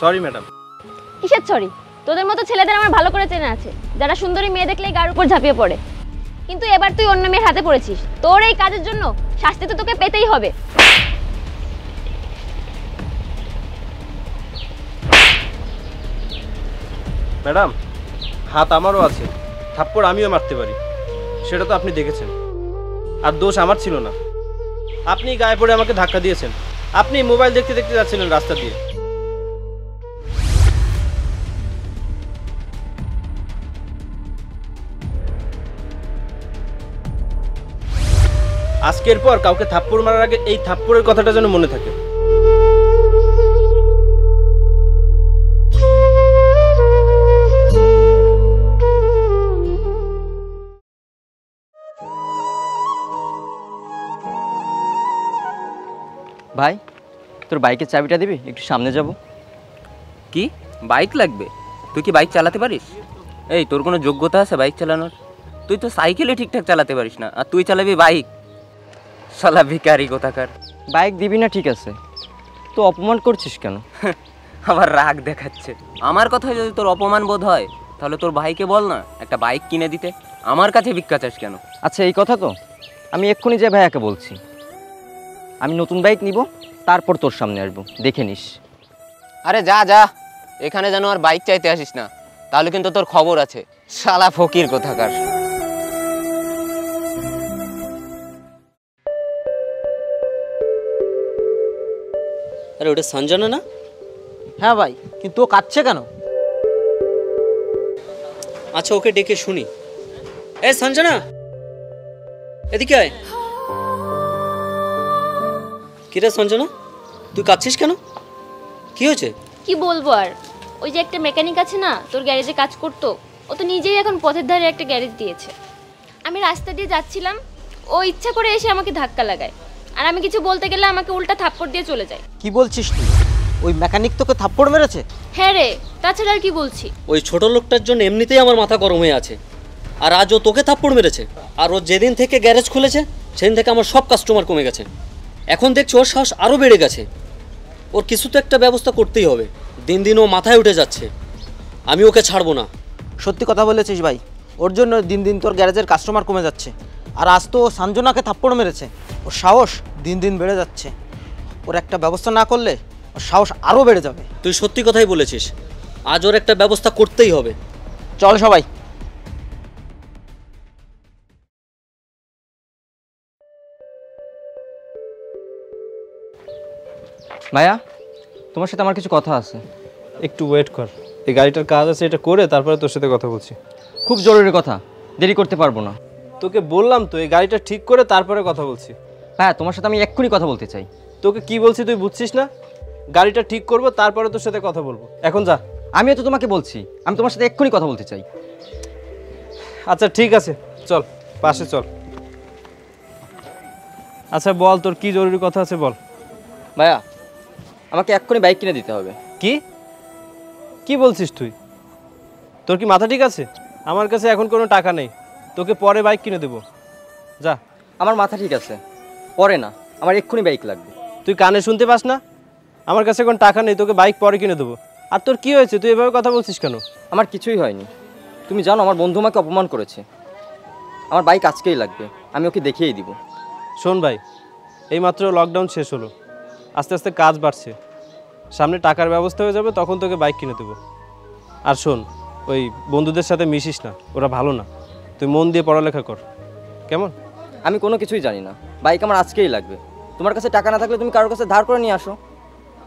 Sorry madam. কিসের sorry? তোদের মতো ছেলেদের আমার ভালো করে চেনা আছে, যারা সুন্দরী মেয়ে দেখলেই গার উপর ঝাঁপিয়ে পড়ে। কিন্তু এবার তুই অন্য মেয়ের হাতে পড়েছিস, তোর এই কাজের জন্য শাস্তি তো তোকে পেতেই হবে। ম্যাডাম, হাত আমারও আছে, থাপ্পড় আমিও মারতে পারি, সেটা তো আপনি দেখেছেন। আর দোষ আমার ছিল না, আপনি গায়ে পড়ে আমাকে ধাক্কা দিয়েছেন। আপনি মোবাইল দেখতে দেখতে যাচ্ছিলেন রাস্তা দিয়ে। আজকের পর কাউকে থাপ্পড় মারার আগে এই থাপ্পড়ের কথাটা যেন মনে থাকে। ভাই, তোর বাইকের চাবিটা দিবি? একটু সামনে যাব। কি বাইক লাগবে? তুই কি বাইক চালাতে পারিস? এই, তোর কোনো যোগ্যতা আছে বাইক চালানোর? তুই তো সাইকেলে ঠিকঠাক চালাতে পারিস না, আর তুই চালাবি বাইক? শালা ভিখারি কোথাকার। বাইক দিবি না ঠিক আছে, তো অপমান করছিস কেন? আমার রাগ দেখাচ্ছে। আমার কথায় যদি তোর অপমান বোধ হয় তাহলে তোর ভাইকে বল না একটা বাইক কিনে দিতে। আমার কাছে ভিক্ষা চাস কেন? আচ্ছা, এই কথা তো আমি এক্ষুনি যে ভাইয়াকে বলছি। আমি নতুন বাইক নিব, তারপর তোর সামনে আসবো, দেখে নিস। আরে যা যা, এখানে যেন আর বাইক চাইতে আসিস না, তাহলে কিন্তু তোর খবর আছে। শালা ফকির কোথাকার। আরে ওটা সঞ্জনা না? হ্যাঁ ভাই, কিন্তু ও কাঁদছে কেন? আচ্ছা, ওকে ডেকে শুনি। এ সঞ্জনা, এদিকে আয়। কিরে সঞ্জনা, তুই কাঁদছিস কেন? কি হয়েছে? কি বলবো আর, ওই যে একটা মেকানিক আছে না তোর গ্যারেজে কাজ করতো, ও তো নিজেই এখন পথের ধারে একটা গ্যারেজ দিয়েছে। আমি রাস্তা দিয়ে যাচ্ছিলাম, ও ইচ্ছা করে এসে আমাকে ধাক্কা লাগায়, আর আমি কিছু বলতে গেলে আমাকে উল্টা থাপ্পড় দিয়ে চলে যায়। কি বলছিস তুই? ওই মেকানিক তোকে থাপ্পড় মেরেছে? হ্যাঁ রে, তাছাড়া আর কি বলছি। ওই ছোট লোকটার জন্য এমনিতেই আমার মাথা গরম হয়ে আছে, আর আজ ও তোকে থাপ্পড় মেরেছে। আর ও যেদিন থেকে গ্যারেজ খুলেছে সেদিন থেকে আমার সব কাস্টমার কমে গেছে। এখন দেখছি ওর সাহস আরও বেড়ে গেছে। ওর কিছু তো একটা ব্যবস্থা করতেই হবে। দিন দিন ও মাথায় উঠে যাচ্ছে, আমি ওকে ছাড়বো না। সত্যি কথা বলেছিস ভাই, ওর জন্য দিন দিন তোর গ্যারেজের কাস্টমার কমে যাচ্ছে। আর আজ তো ও সঞ্জনাকে থাপ্পড় মেরেছে, ওর সাহস দিন দিন বেড়ে যাচ্ছে। ওর একটা ব্যবস্থা না করলে ওর সাহস আরও বেড়ে যাবে। তুই সত্যি কথাই বলেছিস, আজ ওর একটা ব্যবস্থা করতেই হবে। চল সবাই। ভাইয়া, তোমার সাথে আমার কিছু কথা আছে। একটু ওয়েট কর, এই গাড়িটার কাজ আছে, এটা করে তারপরে তোর সাথে কথা বলছি। খুব জরুরি কথা, দেরি করতে পারবো না। তোকে বললাম তো এই গাড়িটা ঠিক করে তারপরে কথা বলছি। হ্যাঁ, তোমার সাথে আমি এক্ষুনি কথা বলতে চাই। তোকে কি বলছি তুই বুঝছিস না? গাড়িটা ঠিক করবো তারপরে তোর সাথে কথা বলবো, এখন যা। আমিও তো তোমাকে বলছি, আমি তোমার সাথে এক্ষুনি কথা বলতে চাই। আচ্ছা ঠিক আছে, চল পাশে চল। আচ্ছা বল, তোর কি জরুরি কথা আছে বল। ভাইয়া, আমাকে এক্ষুনি বাইক কিনে দিতে হবে। কি কি বলছিস তুই? তোর কি মাথা ঠিক আছে? আমার কাছে এখন কোনো টাকা নেই, তোকে পরে বাইক কিনে দেবো, যা। আমার মাথা ঠিক আছে, পরে না, আমার এক্ষুনি বাইক লাগবে। তুই কানে শুনতে পাস না? আমার কাছে এখন টাকা নেই, তোকে বাইক পরে কিনে দেবো। আর তোর কি হয়েছে, তুই এভাবে কথা বলছিস কেন? আমার কিছুই হয়নি। তুমি জানো আমার বন্ধু আমাকে অপমান করেছে। আমার বাইক আজকেই লাগবে, আমি ওকে দেখিয়েই দিব। শোন ভাই, এইমাত্র লকডাউন শেষ হলো, আস্তে আস্তে কাজ বাড়ছে, সামনে টাকার ব্যবস্থা হয়ে যাবে, তখন তোকে বাইক কিনে দেবো। আর শোন, ওই বন্ধুদের সাথে মিশিস না, ওরা ভালো না। তুই মন দিয়ে পড়ালেখা কর, কেমন? আমি কোনো কিছুই জানি না, বাইক আমার আজকেই লাগবে। তোমার কাছে টাকা না থাকলে তুমি কারোর কাছে ধার করে নিয়ে আসো,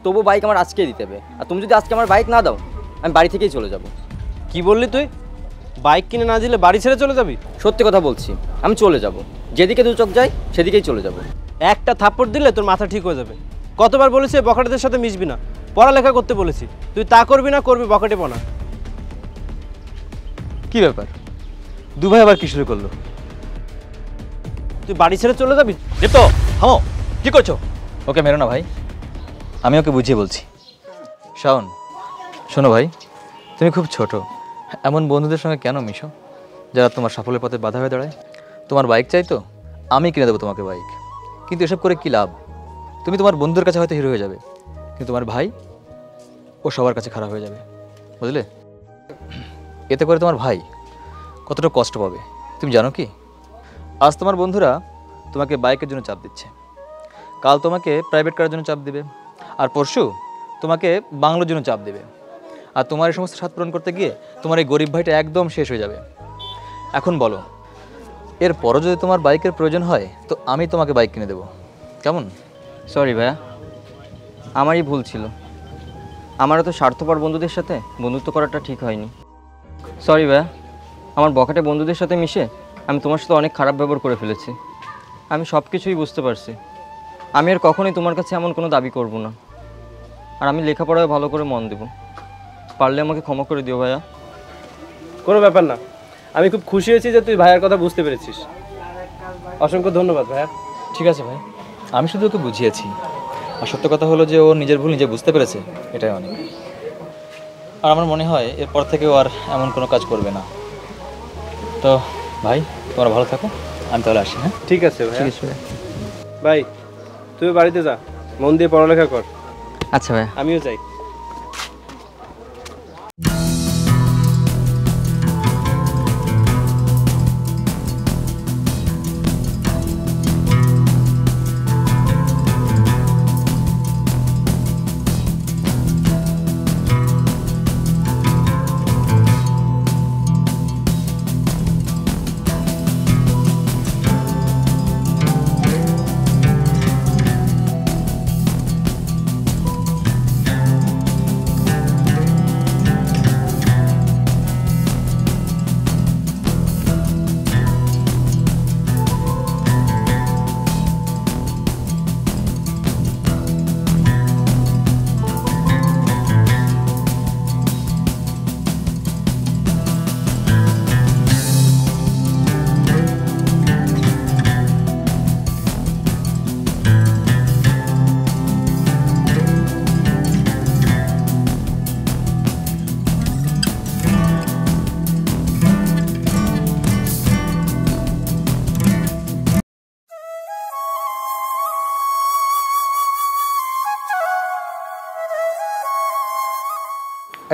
তবু বাইক আমার আজকেই দিতে হবে। আর তুমি যদি আজকে আমার বাইক না দাও, আমি বাড়ি থেকেই চলে যাব। কি বললি তুই? বাইক কিনে না দিলে বাড়ি ছেড়ে চলে যাবি? সত্যি কথা বলছি, আমি চলে যাব, যেদিকে দু চোখ যায় সেদিকেই চলে যাব। একটা থাপ্পড় দিলে তোর মাথা ঠিক হয়ে যাবে। কতবার বলেছি বখাটেদের সাথে মিশবি না, পড়ালেখা করতে বলেছি, তুই তা করবি না, করবি বখাটে পনা। কি ব্যাপার, দু ভাই আবার কি শুরু করলো? তুই বাড়ি ছেড়ে চলে যাবি? দীপ্ত, থামো, কি করছো? ওকে মেরো না ভাই, আমি ওকে বুঝিয়ে বলছি। শাওন, শোনো ভাই, তুমি খুব ছোট, এমন বন্ধুদের সঙ্গে কেন মিশো যারা তোমার সাফল্যের পথে বাধা হয়ে দাঁড়ায়? তোমার বাইক চাই তো আমি কিনে দেবো তোমাকে বাইক, কিন্তু এসব করে কি লাভ? তুমি তোমার বন্ধুর কাছে হয়তো হিরো হয়ে যাবে, কিন্তু তোমার ভাই, ও ও সবার কাছে খারাপ হয়ে যাবে, বুঝলে? এতে করে তোমার ভাই কতটা কষ্ট পাবে তুমি জানো কি? আজ তোমার বন্ধুরা তোমাকে বাইকের জন্য চাপ দিচ্ছে, কাল তোমাকে প্রাইভেট কারের জন্য চাপ দিবে, আর পরশু তোমাকে বাংলোর জন্য চাপ দেবে। আর তোমার এই সমস্ত স্বাদ পূরণ করতে গিয়ে তোমার এই গরিব ভাইটা একদম শেষ হয়ে যাবে। এখন বলো, এরপরও যদি তোমার বাইকের প্রয়োজন হয় তো আমি তোমাকে বাইক কিনে দেবো, কেমন? সরি ভাইয়া, আমারই ভুল ছিল। আমারও তো স্বার্থপর বন্ধুদের সাথে বন্ধুত্ব করাটা ঠিক হয়নি। সরি ভাইয়া, আমার বখাটে বন্ধুদের সাথে মিশে আমি তোমার সাথে অনেক খারাপ ব্যবহার করে ফেলেছি। আমি সব কিছুই বুঝতে পারছি। আমি আর কখনোই তোমার কাছে এমন কোনো দাবি করব না। আর আমি লেখাপড়ায় ভালো করে মন দেব। পারলে আমাকে ক্ষমা করে দিও ভাইয়া। কোনো ব্যাপার না, আমি খুব খুশি হয়েছি যে তুই ভাইয়ের কথা বুঝতে পেরেছিস। অসংখ্য ধন্যবাদ ভাইয়া। ঠিক আছে ভাই, আমি শুধু ওকে বুঝিয়েছি। আর সত্য কথা হলো যে ও নিজের ভুল নিজে বুঝতে পেরেছে, এটাই অনেক। আর আমার মনে হয় এরপর থেকে ও আর এমন কোনো কাজ করবে না। তো ভাই, তোমরা ভালো থাকো, আমি তাহলে আসি। হ্যাঁ, ঠিক আছে ভাই। ঠিক আছে ভাইয়া। ভাই তুই বাড়িতে যা, মন দিয়ে পড়ালেখা কর। আচ্ছা ভাইয়া। আমিও যাই।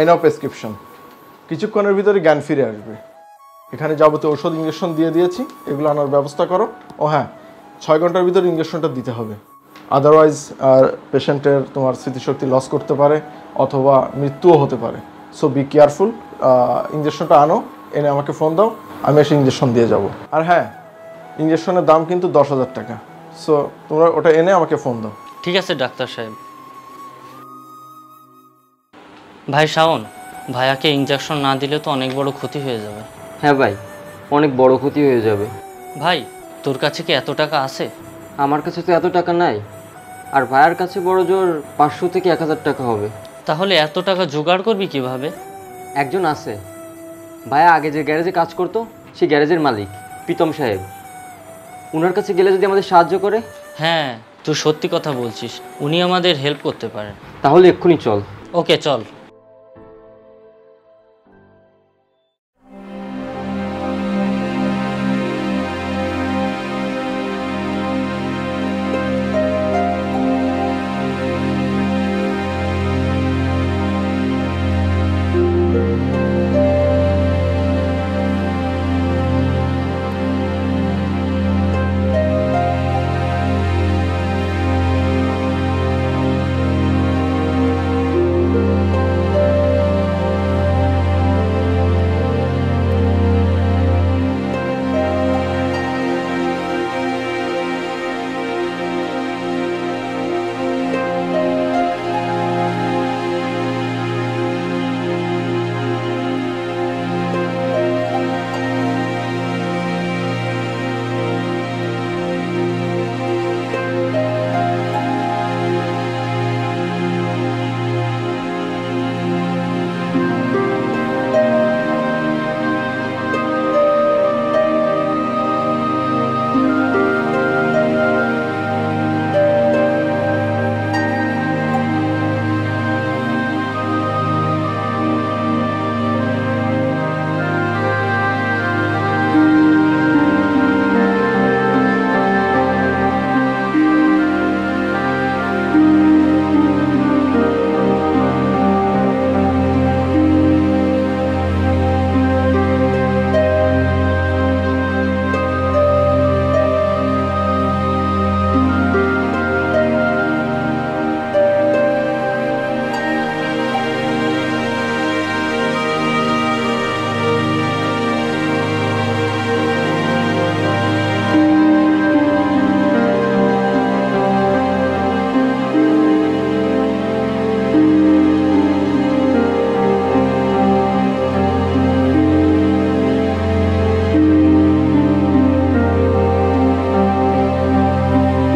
এই নাও প্রেসক্রিপশন। কিছুক্ষণের ভিতরে জ্ঞান ফিরে আসবে। এখানে যাবতীয় ওষুধ ইঞ্জেকশন দিয়ে দিয়েছি, এগুলো আনার ব্যবস্থা করো। ও হ্যাঁ, 6 ঘন্টার ভিতরে ইঞ্জেকশনটা দিতে হবে, আদারওয়াইজ পেশেন্টের তোমার স্মৃতিশক্তি লস করতে পারে অথবা মৃত্যুও হতে পারে। So be careful. ইঞ্জেকশনটা আনো, এনে আমাকে ফোন দাও, আমি এসে ইঞ্জেকশন দিয়ে যাব। আর হ্যাঁ, ইঞ্জেকশনের দাম কিন্তু 10,000 টাকা। সো তোমরা ওটা এনে আমাকে ফোন দাও। ঠিক আছে ডাক্তার সাহেব। ভাই শাওন, ভাইয়াকে ইঞ্জেকশন না দিলে তো অনেক বড় ক্ষতি হয়ে যাবে। হ্যাঁ ভাই, অনেক বড় ক্ষতি হয়ে যাবে। ভাই তোর কাছে কি এত টাকা আছে? আমার কাছে তো এত টাকা নাই, আর ভাইয়ার কাছে বড় জোর 500 থেকে 1000 টাকা হবে। তাহলে এত টাকা জোগাড় করবি কিভাবে? একজন আছে, ভাইয়া আগে যে গ্যারেজে কাজ করতো সেই গ্যারেজের মালিক প্রীতম সাহেব। ওনার কাছে গেলে যদি আমাদের সাহায্য করে। হ্যাঁ, তুই সত্যি কথা বলছিস, উনি আমাদের হেল্প করতে পারেন। তাহলে এক্ষুনি চল। ওকে চল।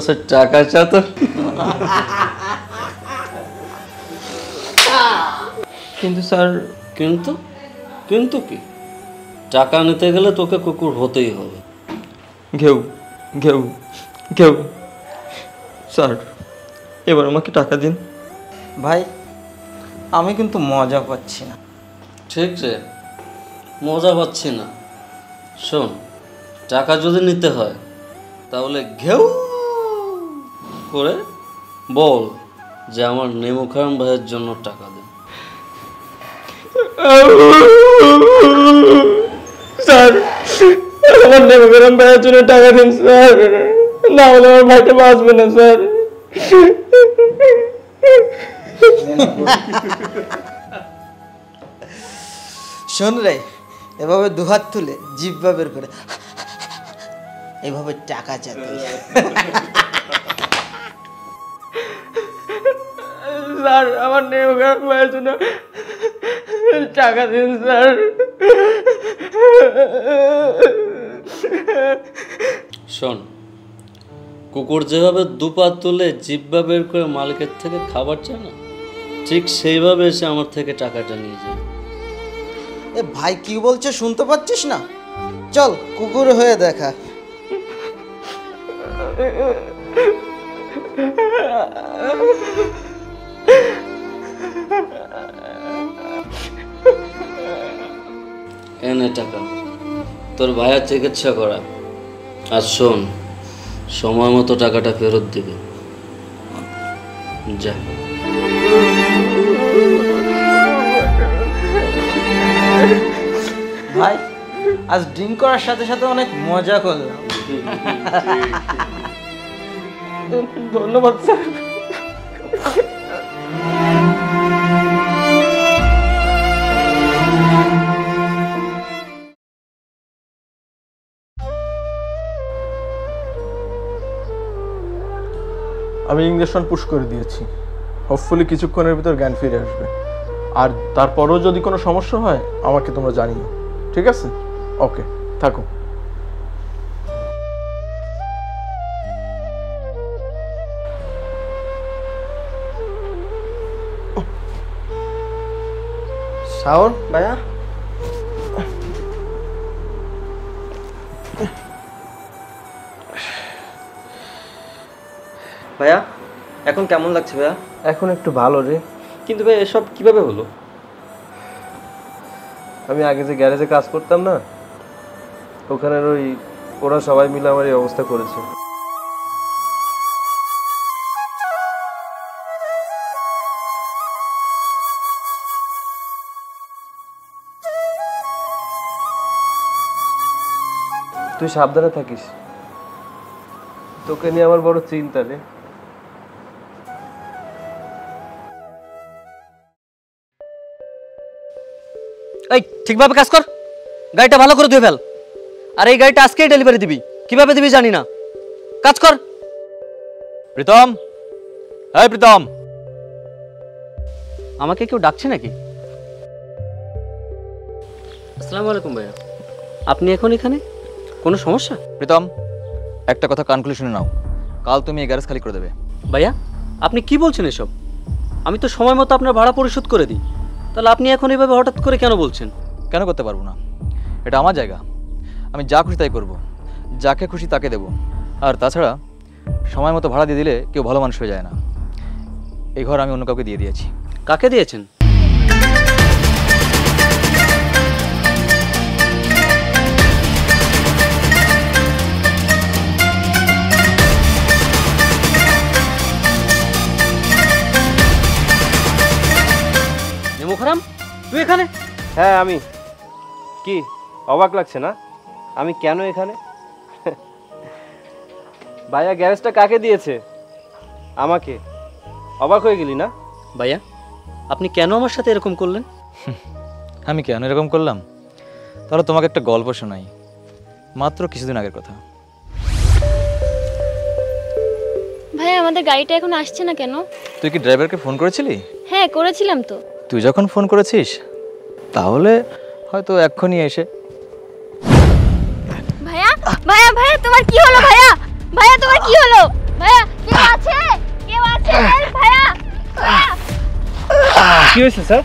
কাছে টাকা চা তো। কিন্তু স্যার, কিন্তু কিন্তু কি, টাকা নিতে গেলে তোকে কুকুর হতেই হবে। ঘেউ ঘেউ ঘেউ। স্যার, এবার আমাকে টাকা দিন। ভাই আমি কিন্তু মজা পাচ্ছি না। ঠিক রে, মজা পাচ্ছি না। শোন, টাকা যদি নিতে হয় তাহলে ঘেউ করে বল যে আমার নেমুখারাম ভাইয়ের জন্য টাকা দেন। স্যার, আমার নেমুখারাম ভাইয়ের জন্য টাকা দিন স্যার, না হলে আমার ভাইটা বাঁচবে না স্যার। শোন রে, এভাবে দুহাত তুলে জিভা বের করে এভাবে টাকা চাতে। স্যার, আমার নেমুখারাম ভাইয়ের জন্য টাকা দিন স্যার। শোন, কুকুর যেভাবে দুপা তুলে জিব্বা বের করে মালিকের থেকে খাবার চায় না, ঠিক সেইভাবে এসে আমার থেকে টাকাটা নিয়ে যায়। এ ভাই কি বলছে শুনতে পাচ্ছিস না? চল কুকুর হয়ে দেখা। এনে টাকা, তোর ভাইয়ের চিকিৎসা করা। আর শোন, সময় মতো টাকাটা ফেরত দিবে। যা। ভাই আজ ড্রিঙ্ক করার সাথে সাথে অনেক মজা করলাম। ধন্যবাদ স্যার। আমি ইঞ্জেকশন পুশ করে দিয়েছি, হোপফুলি কিছুক্ষণের ভিতর জ্ঞান ফিরে আসবে। আর তারপরেও যদি কোনো সমস্যা হয় আমাকে তোমরা জানিও, ঠিক আছে? ওকে, থাকো। শাওন ভাইয়া, ভাইয়া এখন কেমন লাগছে ভাইয়া? এখন একটু ভালো রে। কিন্তু ভাই এসব কিভাবে হলো? আমি আগে যে গ্যারেজে কাজ করতাম না, ওখানের ওরা সবাই মিলে আমার এই অবস্থা করেছে। তুই সাবধানে থাকিস, তোকে নিয়ে আমার বড় চিন্তা রে। এই ঠিকভাবে কাজ কর, গাড়িটা ভালো করে ধুয়ে ফেল। আর এই গাড়িটা আজকেই ডেলিভারি দিবি, কিভাবে দিবি জানি না, কাজ কর। প্রীতম, হ্যাঁ প্রীতম। আমাকে কেউ ডাকছে নাকি? আসসালামু আলাইকুম ভাইয়া, আপনি এখন এখানে? কোনো সমস্যা? প্রীতম, একটা কথা কান খুলে শুনে নাও, কাল তুমি এই গ্যারেজ খালি করে দেবে। ভাইয়া আপনি কি বলছেন এসব? আমি তো সময় মতো আপনার ভাড়া পরিশোধ করে দিই, তাহলে আপনি এখন এইভাবে হঠাৎ করে কেন বলছেন? কেন করতে পারবো না? এটা আমার জায়গা, আমি যা খুশি তাই করব, যাকে খুশি তাকে দেব। আর তাছাড়া সময় মতো ভাড়া দিয়ে দিলে কেউ ভালো মানুষ হয়ে যায় না। এই ঘর আমি অন্য কাউকে দিয়ে দিয়েছি। কাকে দিয়েছেন? নেমুখারাম, তুই এখানে? হ্যাঁ আমি। কি অবাক লাগছে না আমি কেন এখানে? ভাইয়া গ্যারেজটা কাকে দিয়েছে? আমাকে। অবাক হয়ে গেলি না? ভাইয়া আপনি কেন আমার সাথে এরকম করলেন? আমি কেন এরকম করলাম? তাহলে তোমাকে একটা গল্প শোনাই, মাত্র কিছুদিন আগের কথা। ভাইয়া আমাদের গাড়িটা এখন আসছে না কেন? তুই কি ড্রাইভারকে ফোন করেছিলি? হ্যাঁ করেছিলাম তো। তুই যখন ফোন করেছিস তাহলে হয়তো এক্ষুনি এসে। ভাইয়া ভাইয়া ভাইয়া তোমার কি হলো? ভাইয়া ভাইয়া তোমার কি হলো? ভাইয়া কি হয়েছে স্যার?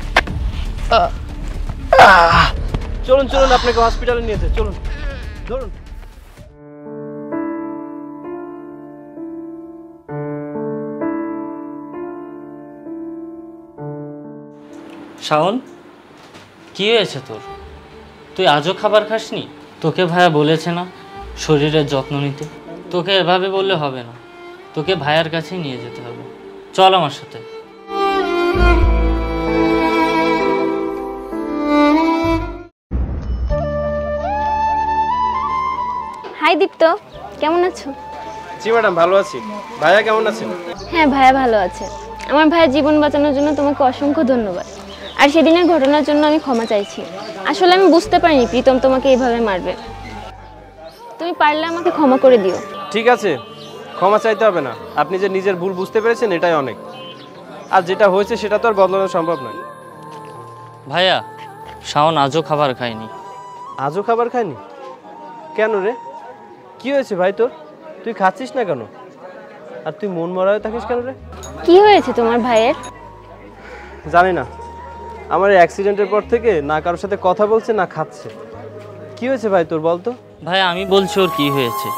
চলুন চলুন, আপনাকে হসপিটালে নিয়ে যেতে চলুন, ধরুন। শাওন, কি হয়েছে তোর? তুই আজও খাবার খাসনি? তোকে ভাইয়া বলেছে না শরীরের যত্ন নিতে? তোকে এভাবে বললে হবে না, তোকে ভাইয়ার কাছেই নিয়ে যেতে হবে। চল আমার সাথে। হাই দীপ্ত, কেমন আছো? জি ম্যাডাম, ভালো আছি। ভাইয়া কেমন আছেন? হ্যাঁ, ভাইয়া ভালো আছে। আমার ভাইয়ের জীবন বাঁচানোর জন্য তোমাকে অসংখ্য ধন্যবাদ। আর সেদিনের ঘটনার জন্য আমি ক্ষমা চাইছি। আসলে আমি বুঝতে পারিনি প্রীতম তোমাকে এইভাবে মারবে। তুমি পারলে আমাকে ক্ষমা করে দিও। ঠিক আছে, ক্ষমা চাইতে হবে না। আপনি যে নিজের ভুল বুঝতে পেরেছেন এটাই অনেক। আর যেটা হয়েছে সেটা তো আর বদলানো সম্ভব নয়। ভাইয়া, শাওন আজও খাবার খায়নি। আজও খাবার খায়নি? কেন রে, কি হয়েছে ভাই তোর? তুই খাচ্ছিস না কেন? আর তুই মন মরা হয়ে থাকিস কেন রে? কি হয়েছে তোমার ভাইয়ের? জানি না, আমার এই অ্যাক্সিডেন্টের পর থেকে না কারোর সাথে কথা বলছে না খাচ্ছে। কি হয়েছে ভাই তোর বল তো? ভাই আমি বলছি ওর কি হয়েছে।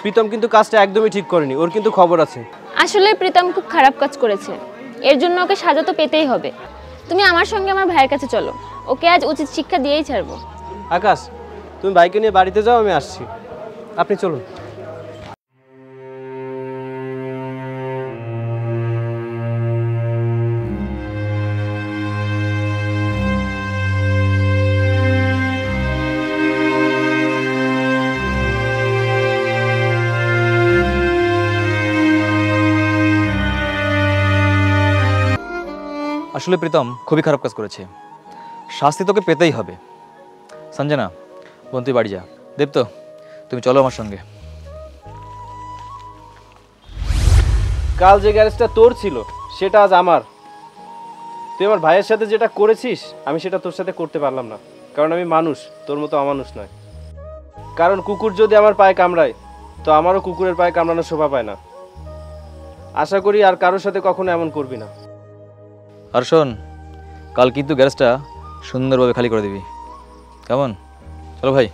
প্রীতম কিন্তু কাজটা একদমই ঠিক করেনি, ওর কিন্তু খবর আছে। আসলে প্রীতম খুব খারাপ কাজ করেছে, এর জন্য ওকে সাজা তো পেতেই হবে। তুমি আমার সঙ্গে আমার ভাইয়ের কাছে চলো, ওকে আজ উচিত শিক্ষা দিয়েই ছাড়বো। আকাশ, তুমি বাইকে নিয়ে বাড়িতে যাও, আমি আসছি। আপনি চলুন। আসলে প্রীতম খুবই খারাপ কাজ করেছে, শাস্তি তোকে পেতেই হবে। সঞ্জনা, বোন তুই বাড়ি যা। দেবতো, তুমি চলো আমার সঙ্গে। কাল যে গ্যারেজটা তোর ছিল সেটা আজ আমার। তুই আমার ভাইয়ের সাথে যেটা করেছিস আমি সেটা তোর সাথে করতে পারলাম না, কারণ আমি মানুষ, তোর মতো অমানুষ নয়। কারণ কুকুর যদি আমার পায়ে কামড়ায় তো আমারও কুকুরের পায়ে কামড়ানোর শোভা পায় না। আশা করি আর কারোর সাথে কখনো এমন করবি না। আর শোন, কাল কিন্তু গ্যারেজটা সুন্দরভাবে খালি করে দিবি, কেমন? চলো ভাই।